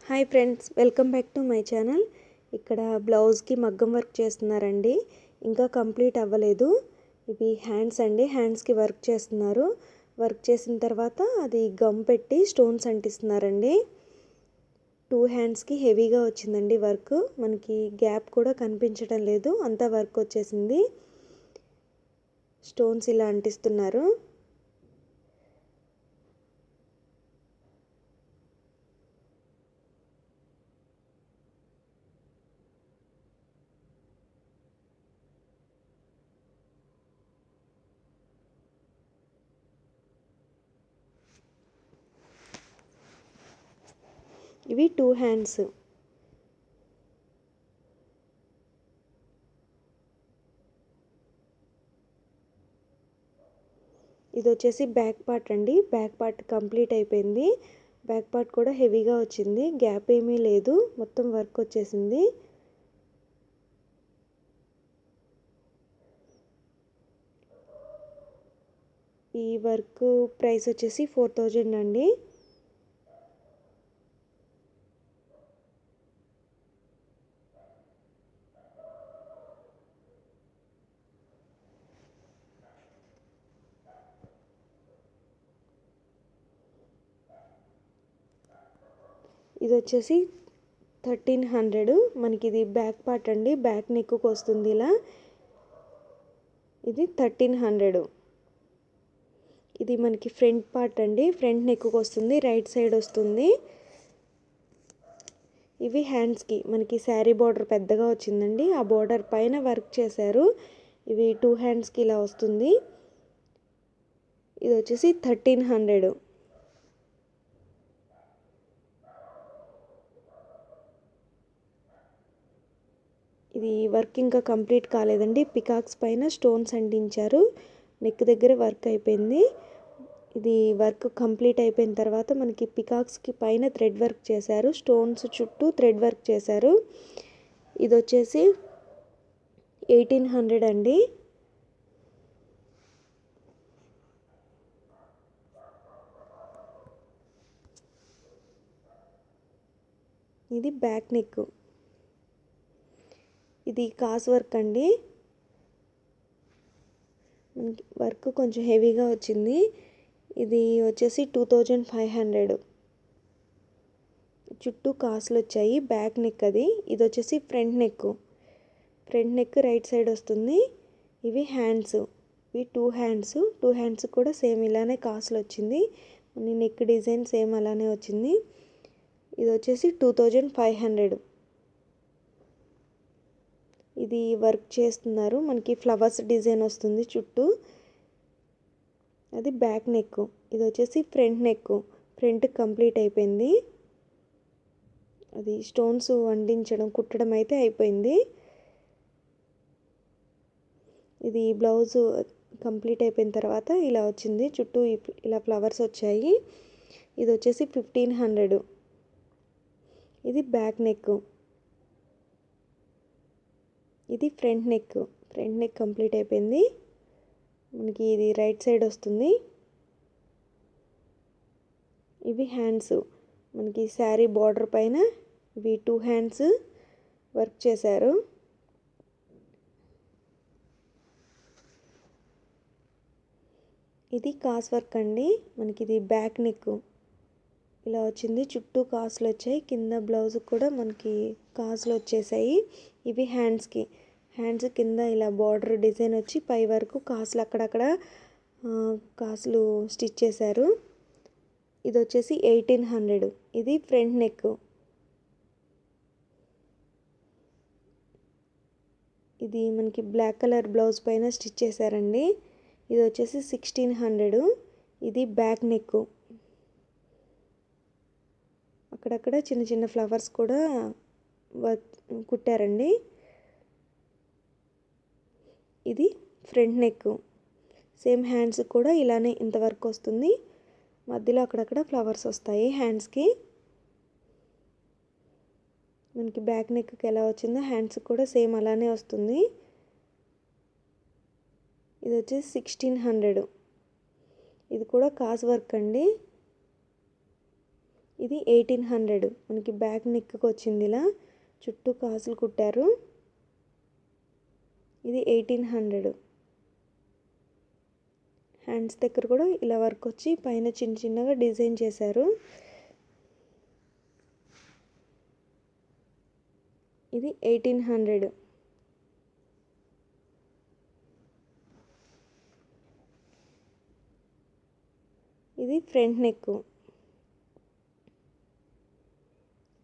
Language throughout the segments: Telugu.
Hi friends, welcome back to my channel. ఇక్కడ బ్లౌజ్కి మగ్గం వర్క్ చేస్తున్నారండి. ఇంకా కంప్లీట్ అవ్వలేదు. ఇవి హ్యాండ్స్ అండి. హ్యాండ్స్కి వర్క్ చేస్తున్నారు. వర్క్ చేసిన తర్వాత అది గమ్ పెట్టి స్టోన్స్ అంటిస్తున్నారండి. 2 హ్యాండ్స్కి హెవీగా వచ్చిందండి వర్క్. మనకి గ్యాప్ కూడా కనిపించడం లేదు, అంతా వర్క్ వచ్చేసింది. స్టోన్స్ ఇలా అంటిస్తున్నారు. ఇవి 2 హ్యాండ్స్. ఇది వచ్చేసి బ్యాక్ పార్ట్ అండి. బ్యాక్ పార్ట్ కంప్లీట్ అయిపోయింది. బ్యాక్ పార్ట్ కూడా హెవీగా వచ్చింది. గ్యాప్ ఏమీ లేదు, మొత్తం వర్క్ వచ్చేసింది. ఈ వర్క్ ప్రైస్ వచ్చేసి 4000 అండి. ఇది వచ్చేసి 1300. మనకి ఇది బ్యాక్ పార్ట్ అండి. బ్యాక్ నెక్కు వస్తుంది ఇలా. ఇది 1300. ఇది మనకి ఫ్రంట్ పార్ట్ అండి. ఫ్రంట్ నెక్కు వస్తుంది, రైట్ సైడ్ వస్తుంది. ఇవి హ్యాండ్స్కి మనకి శారీ బార్డర్ పెద్దగా వచ్చిందండి. ఆ బార్డర్ పైన వర్క్ చేశారు. ఇవి 2 హ్యాండ్స్కి ఇలా వస్తుంది. ఇది వచ్చేసి 1300. ఇది వర్క్ ఇంకా కంప్లీట్ కాలేదండి. పికాక్స్ పైన స్టోన్స్ అంటించారు. నెక్ దగ్గర వర్క్ అయిపోయింది. ఇది వర్క్ కంప్లీట్ అయిపోయిన తర్వాత మనకి పికాక్స్కి పైన థ్రెడ్ వర్క్ చేశారు. స్టోన్స్ చుట్టూ థ్రెడ్ వర్క్ చేశారు. ఇది వచ్చేసి 1800 అండి. ఇది బ్యాక్ నెక్. ఇది కాస్ వర్క్ అండి. మనకి వర్క్ కొంచెం హెవీగా వచ్చింది. ఇది వచ్చేసి 2500. చుట్టూ కాసులు వచ్చాయి. బ్యాక్ నెక్ అది. ఇది వచ్చేసి front neck. Front neck right side వస్తుంది. ఇవి హ్యాండ్స్. ఇవి 2 హ్యాండ్స్. 2 హ్యాండ్స్ కూడా సేమ్ ఇలానే కాసులు వచ్చింది. నెక్ డిజైన్ సేమ్ అలానే వచ్చింది. ఇది వచ్చేసి 2500. ఇది వర్క్ చేస్తున్నారు. మనకి ఫ్లవర్స్ డిజైన్ వస్తుంది చుట్టూ. అది బ్యాక్ నెక్. ఇది వచ్చేసి ఫ్రంట్ నెక్. ఫ్రంట్ కంప్లీట్ అయిపోయింది. అది స్టోన్స్ అంటించడం, కుట్టడం అయితే అయిపోయింది. ఇది బ్లౌజ్ కంప్లీట్ అయిపోయిన తర్వాత ఇలా వచ్చింది. చుట్టూ ఇలా ఫ్లవర్స్ వచ్చాయి. ఇది వచ్చేసి 1500. ఇది బ్యాక్ నెక్. ఇది front neck. Front neck complete అయిపోయింది. మనకి ఇది రైట్ సైడ్ వస్తుంది. ఇవి హ్యాండ్స్. మనకి శారీ బార్డర్ పైన ఇవి 2 హ్యాండ్స్ వర్క్ చేశారు. ఇది కాస్ వర్క్ అండి. మనకి ఇది బ్యాక్ నెక్ ఇలా వచ్చింది. చుట్టూ కాసులు వచ్చాయి. కింద బ్లౌజ్ కూడా మనకి కాసులు వచ్చేసాయి. ఇవి హ్యాండ్స్కి. హ్యాండ్స్ కింద ఇలా బార్డర్ డిజైన్ వచ్చి పై వరకు కాసులు అక్కడక్కడ కాసులు స్టిచ్ చేశారు. ఇది వచ్చేసి 1800. ఇది ఫ్రంట్ నెక్. ఇది మనకి బ్లాక్ కలర్ బ్లౌజ్ పైన స్టిచ్ చేశారండి. ఇది వచ్చేసి 1600. ఇది బ్యాక్ నెక్. అక్కడక్కడ చిన్న చిన్న ఫ్లవర్స్ కూడా కుట్టారండి. ఇది ఫ్రంట్ నెక్. సేమ్ హ్యాండ్స్ కూడా ఇలానే ఇంత వర్క్ వస్తుంది. మధ్యలో అక్కడక్కడ ఫ్లవర్స్ వస్తాయి హ్యాండ్స్కి. మనకి బ్యాక్ నెక్కి ఎలా వచ్చిందో హ్యాండ్స్ కూడా సేమ్ అలానే వస్తుంది. ఇది వచ్చేసి 1600. ఇది కూడా కాస్ వర్క్ అండి. ఇది 1800. మనకి బ్యాక్ నెక్కి వచ్చింది ఇలా చుట్టూ కాసులు కుట్టారు. ఇది 1800. హ్యాండ్స్ దగ్గర కూడా ఇలా వర్క్ వచ్చి పైన చిన్న చిన్నగా డిజైన్ చేశారు. ఇది 1800. ఇది ఫ్రంట్ నెక్.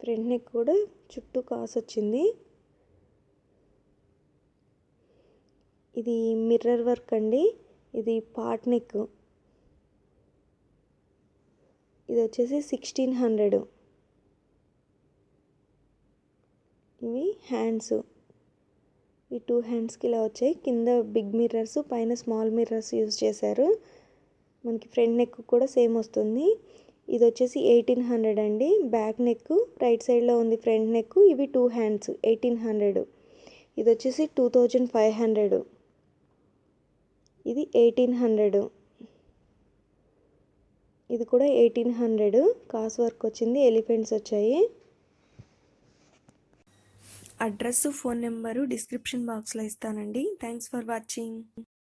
ఫ్రంట్ నెక్ కూడా చుట్టూ కాసు వచ్చింది. ఇది మిర్రర్ వర్క్ అండి. ఇది పాట్ నెక్. ఇది వచ్చేసి 1600. ఇవి హ్యాండ్స్. ఈ 2 హ్యాండ్స్కి ఇలా వచ్చాయి. కింద బిగ్ మిర్రర్స్, పైన స్మాల్ మిర్రర్స్ యూజ్ చేశారు. మనకి ఫ్రంట్ నెక్ కూడా సేమ్ వస్తుంది. ఇది వచ్చేసి 1800 అండి. బ్యాక్ నెక్ రైట్ సైడ్లో ఉంది ఫ్రంట్ నెక్. ఇవి 2 హ్యాండ్స్ 1800. ఇది వచ్చేసి 2500. ఇది 1800. ఇది కూడా 1800. కాస్ వర్క్ వచ్చింది, ఎలిఫెంట్స్ వచ్చాయి. అడ్రస్, ఫోన్ నెంబరు డిస్క్రిప్షన్ బాక్స్లో ఇస్తానండి. Thanks for watching.